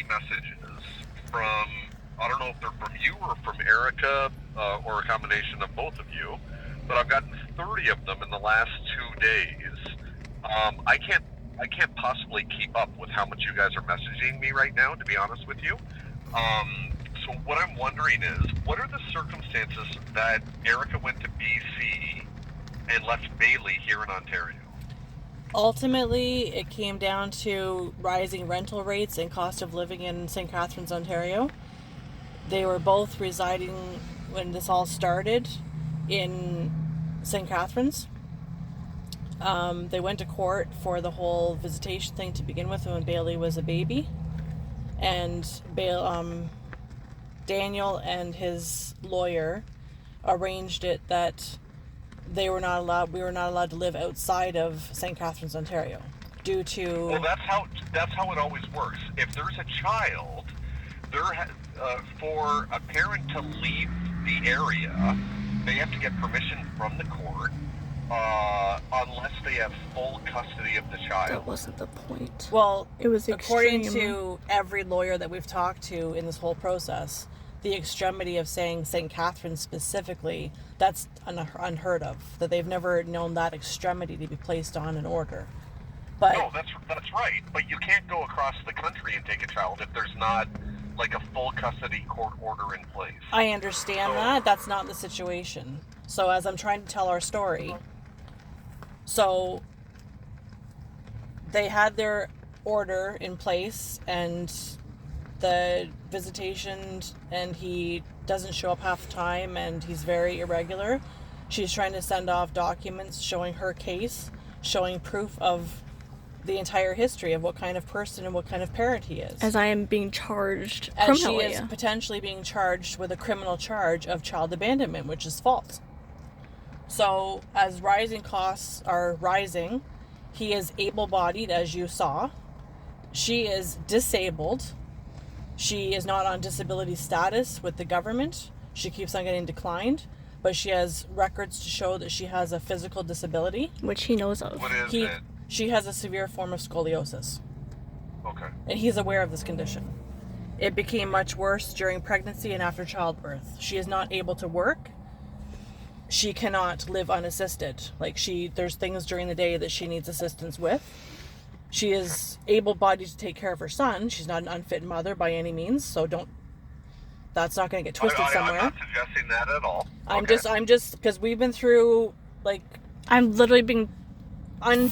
messages from, I don't know if they're from you or from Erica, or a combination of both of you, but I've gotten 30 of them in the last 2 days. I can't possibly keep up with how much you guys are messaging me right now, to be honest with you. So what I'm wondering is, what are the circumstances that Erica went to BC and left Bailey here in Ontario? Ultimately, it came down to rising rental rates and cost of living in St. Catharines, Ontario. They were both residing, when this all started, in St. Catharines. They went to court for the whole visitation thing to begin with when Bailey was a baby. And Daniel and his lawyer arranged it that we were not allowed to live outside of St. Catharines, Ontario, due to... Well, that's how it always works. If there's a child, for a parent to leave the area, they have to get permission from the court, unless they have full custody of the child. That wasn't the point. Well, it was according to every lawyer that we've talked to in this whole process, the extremity of saying St. Catharines specifically, that's unheard of. That they've never known that extremity to be placed on an order. But no, that's right. But you can't go across the country and take a child if there's not like a full custody court order in place. I understand that. That's not the situation. So as I'm trying to tell our story, so they had their order in place and the visitation, and he doesn't show up half the time and he's very irregular. She's trying to send off documents showing her case, showing proof of the entire history of what kind of person and what kind of parent he is. As I am being charged and criminally. she is potentially being charged with a criminal charge of child abandonment, which is false. So as rising costs are rising, he is able-bodied, as you saw. She is disabled. She is not on disability status with the government. She keeps on getting declined, but she has records to show that she has a physical disability. Which he knows of. What is it? She has a severe form of scoliosis. Okay. And he's aware of this condition. It became much worse during pregnancy and after childbirth. She is not able to work. She cannot live unassisted. There's things during the day that she needs assistance with. She is able-bodied to take care of her son. She's not an unfit mother by any means, so that's not going to get twisted somewhere. I'm not suggesting that at all. I'm just, because we've been through, I'm literally being I'm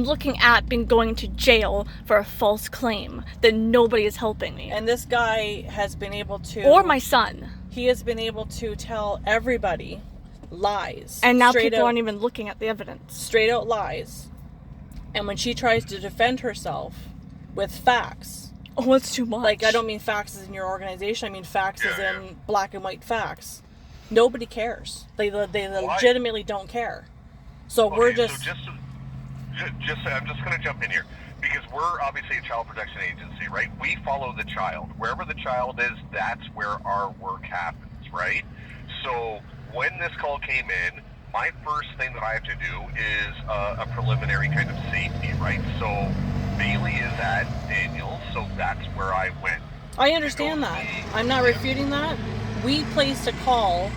looking at going to jail for a false claim that nobody is helping me. And this guy has been able to... Or my son. He has been able to tell everybody lies. And now people aren't even looking at the evidence. Straight out lies. And when she tries to defend herself with facts... Oh, it's too much. I don't mean facts as in your organization. I mean facts as in black and white facts. Nobody cares. They legitimately don't care. So we're just... So I'm just going to jump in here. Because we're obviously a child protection agency, right? We follow the child. Wherever the child is, that's where our work happens, right? So when this call came in, my first thing that I have to do is a preliminary kind of safety, right? So Bailey is at Daniel's, so that's where I went. I understand that. I'm not refuting that. We placed a call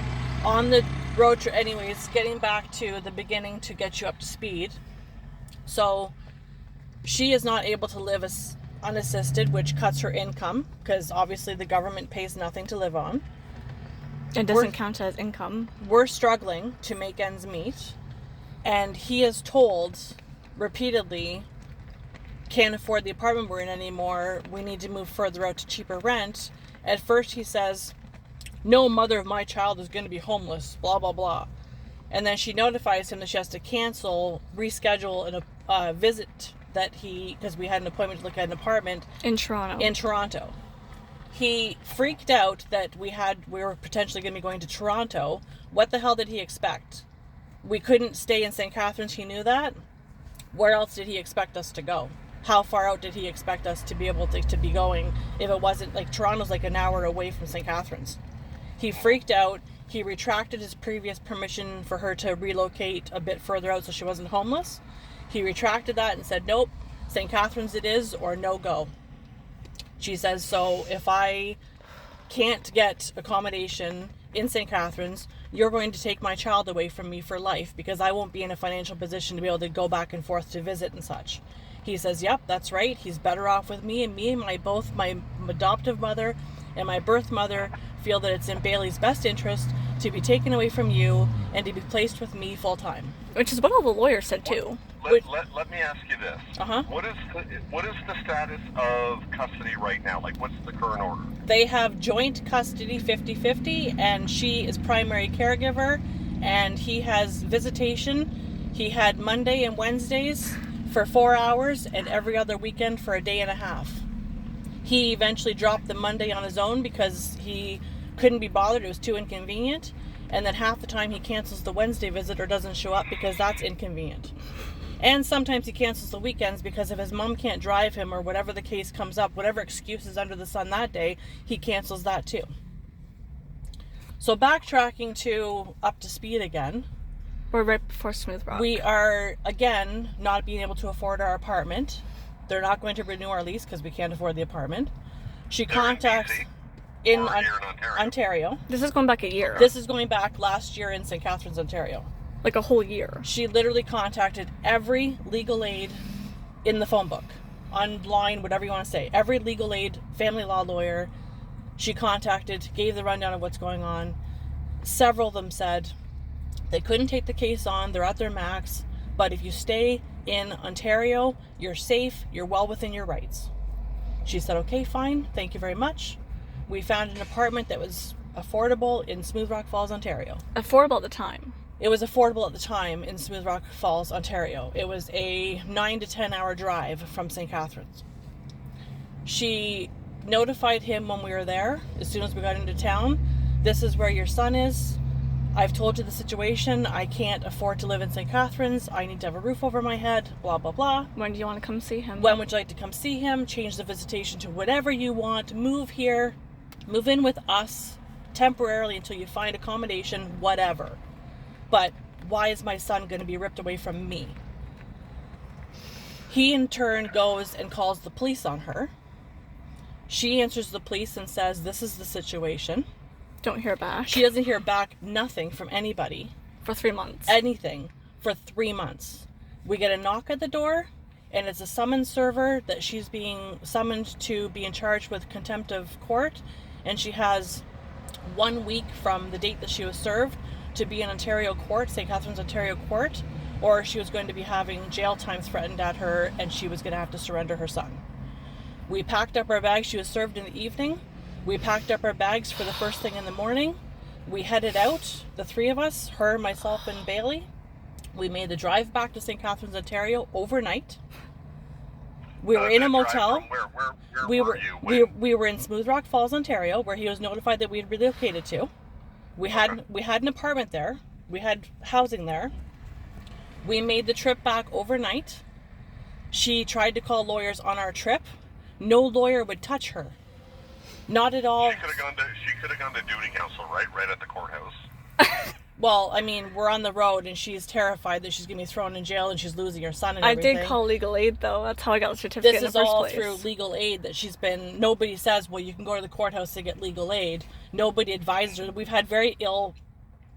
on the road trip. Anyways, getting back to the beginning to get you up to speed. So she is not able to live unassisted, which cuts her income, because obviously the government pays nothing to live on. It doesn't count as income. We're struggling to make ends meet, and he is told repeatedly, can't afford the apartment we're in anymore, we need to move further out to cheaper rent. At first he says, no mother of my child is going to be homeless, blah, blah, blah. And then she notifies him that she has to reschedule a visit because we had an appointment to look at an apartment in Toronto. He freaked out that we were potentially going to be going to Toronto. What the hell did he expect? We couldn't stay in St. Catharines. He knew that. Where else did he expect us to go? How far out did he expect us to be able to be going if it wasn't Toronto's an hour away from St. Catharines? He freaked out. He retracted his previous permission for her to relocate a bit further out so she wasn't homeless. He retracted that and said, nope, St. Catharines it is, or no go. She says, so if I can't get accommodation in St. Catharines, you're going to take my child away from me for life because I won't be in a financial position to be able to go back and forth to visit and such. He says, yep, that's right. He's better off with me, and my adoptive mother and my birth mother feel that it's in Bailey's best interest to be taken away from you and to be placed with me full time. Which is what all the lawyers said too. Let me ask you this. Uh-huh. What is the status of custody right now? Like, what's the current order? They have joint custody 50-50, and she is primary caregiver, and he has visitation. He had Monday and Wednesdays for 4 hours and every other weekend for a day and a half. He eventually dropped the Monday on his own because he couldn't be bothered. It was too inconvenient. And then half the time he cancels the Wednesday visit or doesn't show up because that's inconvenient. And sometimes he cancels the weekends because if his mom can't drive him or whatever the case comes up, whatever excuse is under the sun that day, he cancels that too. So backtracking to up to speed again. We're right before Smooth Rock. We are, again, not being able to afford our apartment. They're not going to renew our lease because we can't afford the apartment. She contacts... In Ontario. This is going back a year. This is going back last year in St. Catharines, Ontario. Like a whole year. She literally contacted every legal aid in the phone book, online, whatever you want to say. Every legal aid, family law lawyer, she contacted, gave the rundown of what's going on. Several of them said they couldn't take the case on, they're at their max, but if you stay in Ontario, you're safe, you're well within your rights. She said, okay, fine, thank you very much. We found an apartment that was affordable in Smooth Rock Falls, Ontario. Affordable at the time. It was affordable at the time in Smooth Rock Falls, Ontario. It was a 9 to 10 hour drive from St. Catharines. She notified him when we were there, as soon as we got into town. This is where your son is. I've told you the situation. I can't afford to live in St. Catharines. I need to have a roof over my head, blah, blah, blah. When do you want to come see him? When would you like to come see him? Change the visitation to whatever you want. Move here. Move in with us temporarily until you find accommodation, whatever. But why is my son going to be ripped away from me? He in turn goes and calls the police on her. She answers the police and says, this is the situation. Don't hear back. She doesn't hear back nothing from anybody. For 3 months. Anything. For 3 months. We get a knock at the door, and it's a summons server that she's being summoned to be in charge with contempt of court. And she has 1 week from the date that she was served to be in Ontario court, St. Catharines, Ontario court, or she was going to be having jail time threatened at her and she was going to have to surrender her son. We packed up our bags. She was served in the evening. We packed up our bags for the first thing in the morning. We headed out, the three of us, her, myself, and Bailey. We made the drive back to St. Catharines, Ontario overnight. We were in a motel. Where were you? We were in Smooth Rock Falls, Ontario, where he was notified that we had relocated to. We had an apartment there. We had housing there. We made the trip back overnight. She tried to call lawyers on our trip. No lawyer would touch her. Not at all. She could have gone to duty council, right at the courthouse. Well, I mean, we're on the road, and she's terrified that she's going to be thrown in jail and she's losing her son and everything. I did call legal aid, though. That's how I got the certificate in the first place. This is all through legal aid that she's been... Nobody says, well, you can go to the courthouse to get legal aid. Nobody advises her. We've had very ill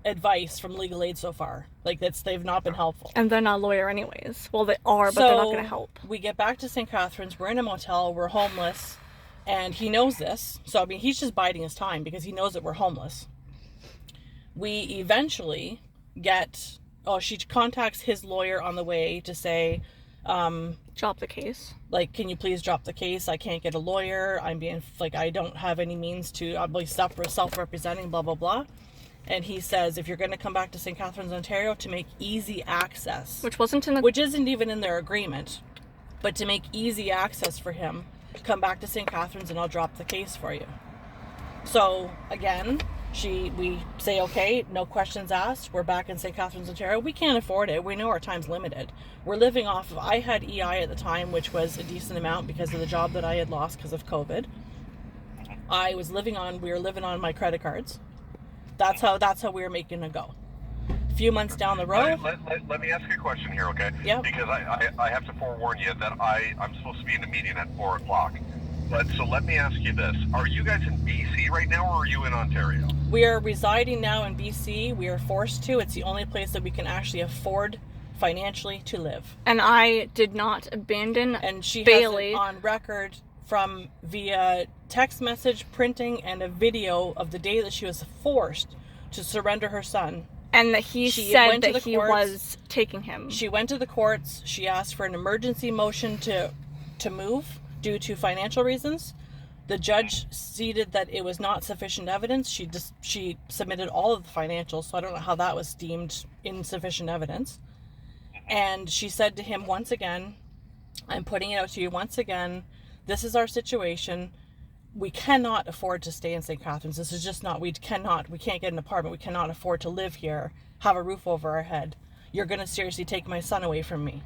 advice from legal aid so far. Like, they've not been helpful. And they're not a lawyer anyways. Well, they are, but they're not going to help. We get back to St. Catharines. We're in a motel. We're homeless. And he knows this. So, I mean, he's just biding his time because he knows that we're homeless. We eventually get... Oh, she contacts his lawyer on the way to say... drop the case. Like, can you please drop the case? I can't get a lawyer. I'm being... Like, I don't have any means to... I'm like self-representing, blah, blah, blah. And he says, if you're going to come back to St. Catharines, Ontario, to make easy access... Which wasn't in the... Which isn't even in their agreement. But to make easy access for him, come back to St. Catharines and I'll drop the case for you. So, again... We say, okay, no questions asked. We're back in St. Catharines, Ontario. We can't afford it. We know our time's limited. We're living off of... I had EI at the time, which was a decent amount because of the job that I had lost because of COVID. We were living on my credit cards. That's how we were making it go. A few months down the road... Let me ask you a question here, okay? Yeah. Because I have to forewarn you that I'm supposed to be in a meeting at 4 o'clock. But so let me ask you this. Are you guys in BC right now, or are you in Ontario? We are residing now in BC. We are forced to. It's the only place that we can actually afford financially to live. And I did not abandon And she Bailey. has it on record from via text message, printing, and a video of the day that she was forced to surrender her son. And that he She said went to that the he courts. was taking him. She went to the courts. She asked for an emergency motion to move due to financial reasons. The judge stated that it was not sufficient evidence. She submitted all of the financials, so I don't know how that was deemed insufficient evidence. And she said to him once again, I'm putting it out to you once again, this is our situation. We cannot afford to stay in St. Catharines. This is just not, we can't get an apartment. We cannot afford to live here, have a roof over our head. You're going to seriously take my son away from me.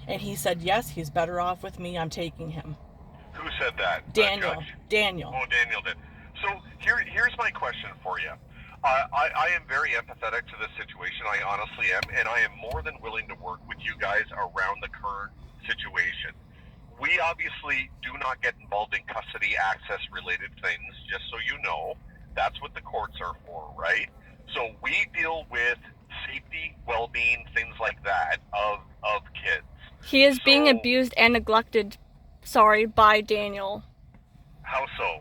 And he said, yes, he's better off with me. I'm taking him. Who said that? Daniel. Judge? Daniel. Oh, Daniel did. So here's my question for you. I am very empathetic to this situation. I honestly am, and I am more than willing to work with you guys around the current situation. We obviously do not get involved in custody access related things, just so you know. That's what the courts are for, right? So we deal with safety, well-being, things like that of kids. He is being abused and neglected, by Daniel. How so?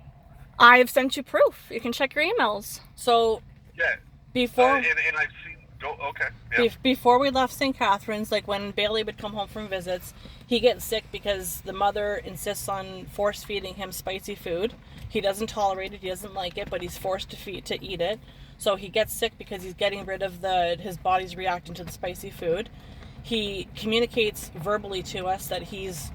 I've sent you proof. You can check your emails. So Yeah. before And I've seen. Okay. Yeah. before we left St. Catharines, like when Bailey would come home from visits, he gets sick because the mother insists on force feeding him spicy food. He doesn't tolerate it. He doesn't like it, but he's forced to eat it. So he gets sick because he's getting rid of his body's reacting to the spicy food. He communicates verbally to us that he's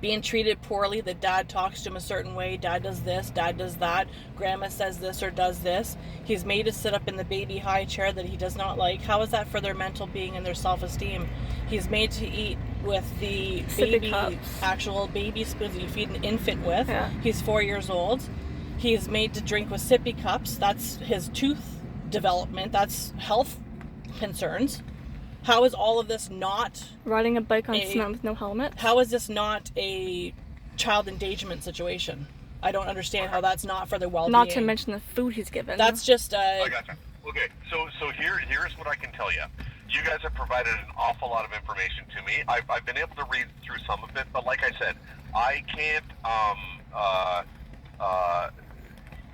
being treated poorly, that dad talks to him a certain way, dad does this, dad does that, grandma says this or does this. He's made to sit up in the baby high chair that he does not like. How is that for their mental being and their self-esteem? He's made to eat with the actual baby spoons that you feed an infant with. Yeah. He's 4 years old. He's made to drink with sippy cups. That's his tooth development. That's health concerns. How is all of this not... Riding a bike on snow with no helmet? How is this not a child endangerment situation? I don't understand how that's not for their well-being. Not to mention the food he's given. That's just... I gotcha. Okay, so here's what I can tell you. You guys have provided an awful lot of information to me. I've been able to read through some of it, but like I said, I can't...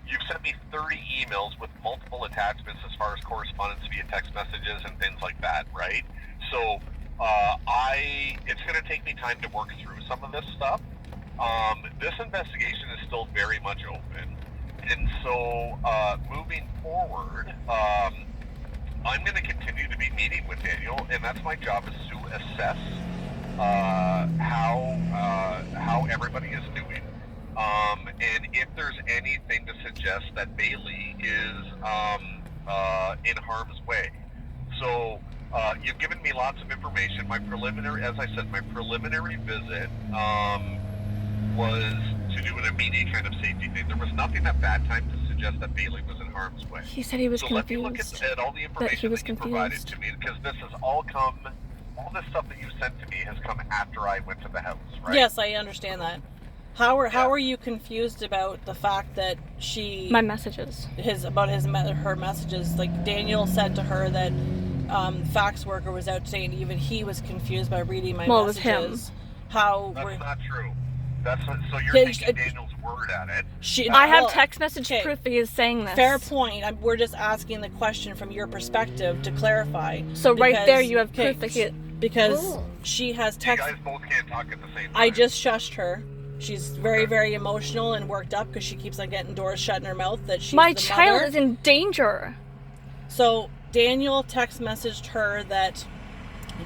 You've sent me 30 emails with multiple attachments as far as correspondence via text messages and things like that, right? So it's going to take me time to work through some of this stuff. This investigation is still very much open. And so moving forward, I'm going to continue to be meeting with Daniel, and that's my job, is to assess how everybody is doing. And if there's anything to suggest that Bailey is in harm's way. So you've given me lots of information. As I said, my preliminary visit was to do an immediate kind of safety thing. There was nothing at that time to suggest that Bailey was in harm's way. He said he was confused. So let me look at all the information that you provided to me, because this has all this stuff that you sent to me has come after I went to the house, right? Yes, I understand that. How are you confused about the fact that my messages, her messages? Like Daniel said to her that FACS worker was out today, and even he was confused by reading my messages. It was him. That's not true. So you're taking Daniel's word at it. I have text message proof that he is saying this. Fair point. We're just asking the question from your perspective to clarify. So right there you have proof that she has text. You guys both can't talk at the same time. I just shushed her. She's very, very emotional and worked up because she keeps on getting doors shut in her mouth that she's my the child mother. is in danger. So Daniel text messaged her that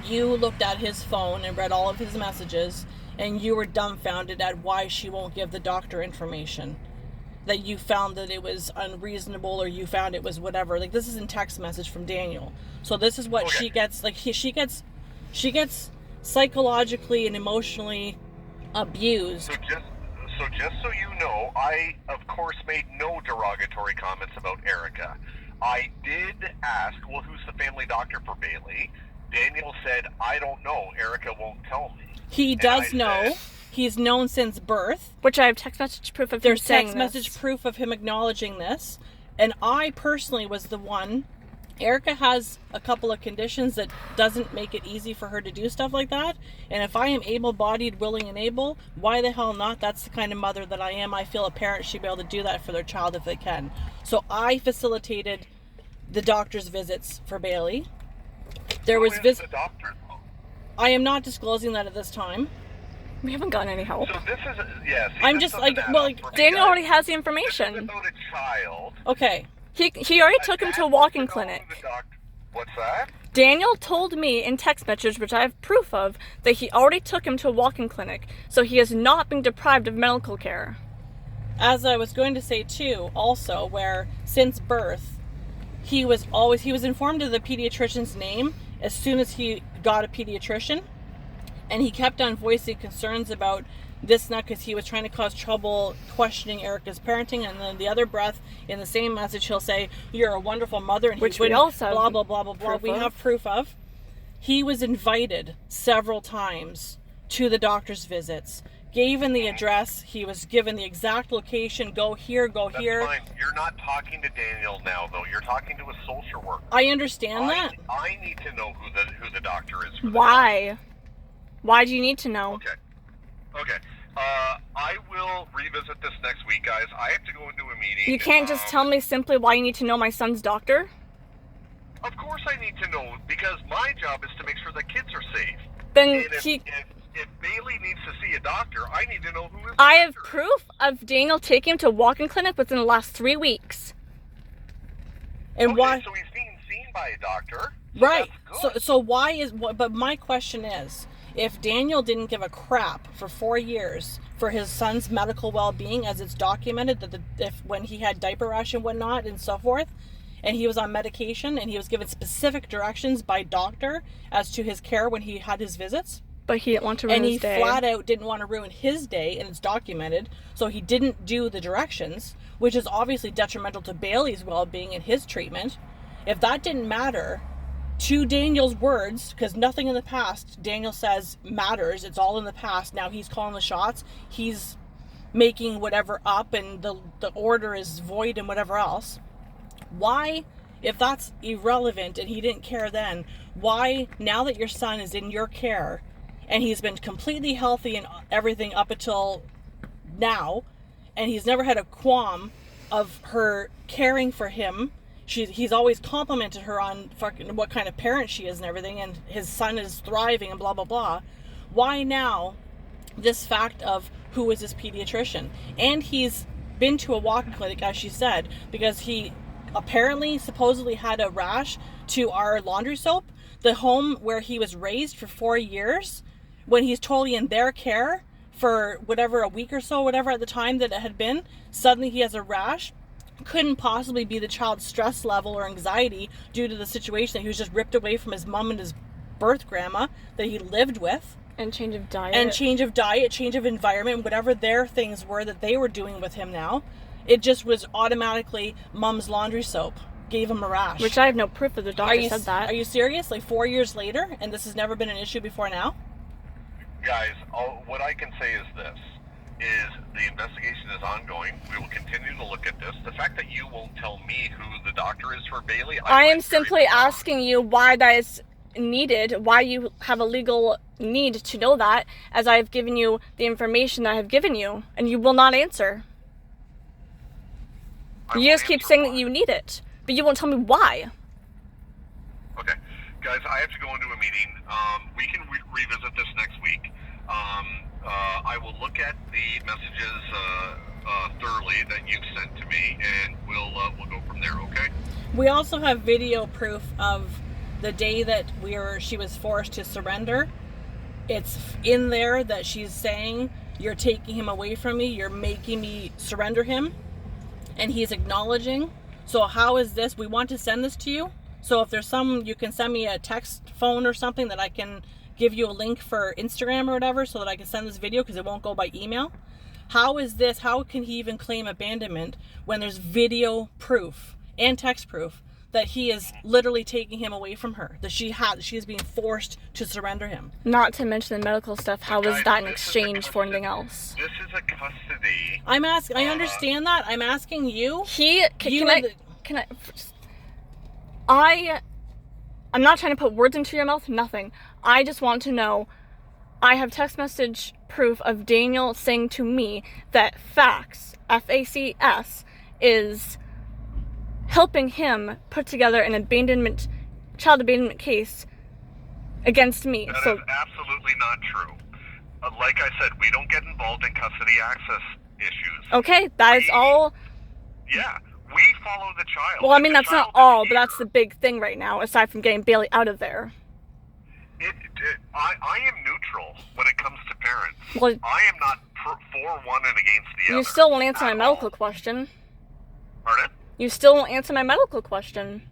you looked at his phone and read all of his messages, and you were dumbfounded at why she won't give the doctor information. That you found that it was unreasonable, or you found it was whatever. Like, this is in text message from Daniel. So this is what she gets. Like, she gets psychologically and emotionally abused. So just so you know, I of course made no derogatory comments about Erica. I did ask, well, who's the family doctor for Bailey? Daniel said, I don't know. Erica won't tell me. He does know. He's known since birth. Which I have text message proof of him saying this. There's text message proof of him acknowledging this. And I personally was the one. Erica has a couple of conditions that doesn't make it easy for her to do stuff like that. And if I am able-bodied, willing, and able, why the hell not? That's the kind of mother that I am. I feel a parent should be able to do that for their child if they can. So I facilitated the doctor's visits for Bailey. There was the doctor? I am not disclosing that at this time. We haven't gotten any help. So this is, yeah. See, I'm just like, well, like, Daniel already has the information. Without a child. Okay. He already took him to a walk-in clinic. What's that? Daniel told me in text message, which I have proof of, that he already took him to a walk-in clinic, so he has not been deprived of medical care. As I was going to say too, also, where since birth, he was informed of the pediatrician's name as soon as he got a pediatrician, and he kept on voicing concerns about this and that because he was trying to cause trouble questioning Erica's parenting, and then the other breath in the same message he'll say, "You're a wonderful mother," and which we also blah blah blah blah blah. We have proof of. He was invited several times to the doctor's visits. Given the address, he was given the exact location. Go here, go here. That's fine. You're not talking to Daniel now, though. You're talking to a social worker. I understand that. I need to know who the doctor is. For Why? Why do you need to know? Okay. I will revisit this next week, guys. I have to go into a meeting. You can't just tell me simply why you need to know my son's doctor? Of course I need to know, because my job is to make sure the kids are safe. Then if Bailey needs to see a doctor, I need to know who is. I have proof of Daniel taking him to a walk-in clinic within the last 3 weeks. And why? So he's being seen by a doctor. Right. So why is? But my question is, if Daniel didn't give a crap for 4 years for his son's medical well-being, as it's documented that when he had diaper rash and whatnot and so forth, and he was on medication and he was given specific directions by doctor as to his care when he had his visits. But he didn't want to ruin his day. And he flat out didn't want to ruin his day, and it's documented. So he didn't do the directions, which is obviously detrimental to Bailey's well-being and his treatment. If that didn't matter to Daniel's words, because nothing in the past, Daniel says, matters. It's all in the past. Now he's calling the shots. He's making whatever up, and the order is void and whatever else. Why, if that's irrelevant and he didn't care then, why, now that your son is in your care and he's been completely healthy and everything up until now, and he's never had a qualm of her caring for him, he's always complimented her on fucking what kind of parent she is and everything, and his son is thriving and blah blah blah, why now this fact of who is this pediatrician? And he's been to a walk-in clinic, as she said, because he apparently supposedly had a rash to our laundry soap. The home where he was raised for 4 years, when he's totally in their care for whatever, a week or so, whatever at the time that it had been, suddenly he has a rash. Couldn't possibly be the child's stress level or anxiety due to the situation that he was just ripped away from his mom and his birth grandma that he lived with. And change of diet, change of environment, whatever their things were that they were doing with him now. It just was automatically mom's laundry soap gave him a rash. Which I have no proof of the doctor said that. Are you serious? Like 4 years later, and this has never been an issue before now? Guys, what I can say is this, is the investigation is ongoing. We will continue to look at this. The fact that you won't tell me who the doctor is for Bailey, I am simply asking you why that is needed, why you have a legal need to know that, as I have given you the information that I have given you, and you will not answer. You just keep saying that you need it, but you won't tell me why. Okay. Guys, I have to go into a meeting. We can revisit this next week. I will look at the messages thoroughly that you've sent to me, and we'll go from there, okay? We also have video proof of the day that she was forced to surrender. It's in there that she's saying, "You're taking him away from me, you're making me surrender him," and he's acknowledging. So how is this? We want to send this to you. So if there's you can send me a text phone or something that I can give you a link for Instagram or whatever, so that I can send this video, because it won't go by email. How is this? How can he even claim abandonment when there's video proof and text proof that he is literally taking him away from her. That she is being forced to surrender him. Not to mention the medical stuff. How is Guys, that in this is a exchange for anything custody- else? This is a custody. I'm asking. I understand that. I'm asking you. I'm not trying to put words into your mouth, nothing. I just want to know, I have text message proof of Daniel saying to me that FACS, FACS, is helping him put together an child abandonment case against me. That So is absolutely not true. Like I said, we don't get involved in custody access issues. okay, that is all. Yeah, we follow the child. Well, I If mean, the that's not child is all, but here, that's the big thing right now, aside from getting Bailey out of there. I am neutral when it comes to parents. Well, I am not for one and against the other. you still won't answer my at medical all. question. Pardon? You still won't answer my medical question.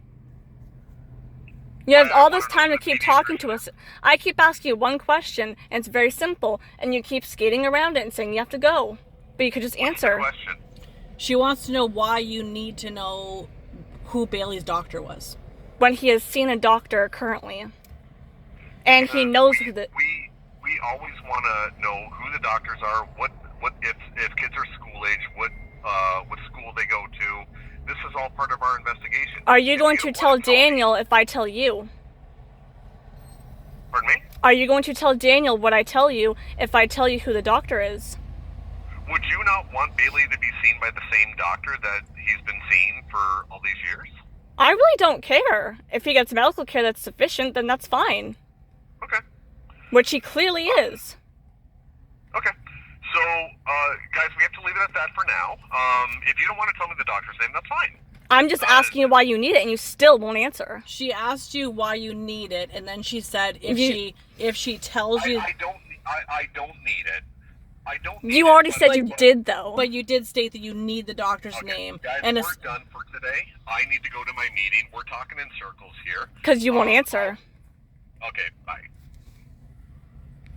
You have I all wanna this know time to the keep pediatrician. talking to us. I keep asking you one question, and it's very simple, and you keep skating around it and saying you have to go. But you could just What's the answer. question? She wants to know why you need to know who Bailey's doctor was. When he has seen a doctor currently. And he knows who the... We always want to know who the doctors are, what if kids are school age, what school they go to. This is all part of our investigation. Are you If going don't to tell wanna me- Daniel if I tell you? Pardon me? Are you going to tell Daniel what I tell you if I tell you who the doctor is? Would you not want Bailey to be seen by the same doctor that he's been seeing for all these years? I really don't care. If he gets medical care that's sufficient, then that's fine. Okay. Which he clearly is. Okay. So, guys, we have to leave it at that for now. If you don't want to tell me the doctor's name, that's fine. I'm just asking you why you need it, and you still won't answer. She asked you why you need it, and then she said if she tells I you. don't need it. I don't need You it, already but- said you did, though. But you did state that you need the doctor's Okay, name, guys, and we're done for today. I need to go to my meeting. We're talking in circles here. Because you won't answer. Okay, bye.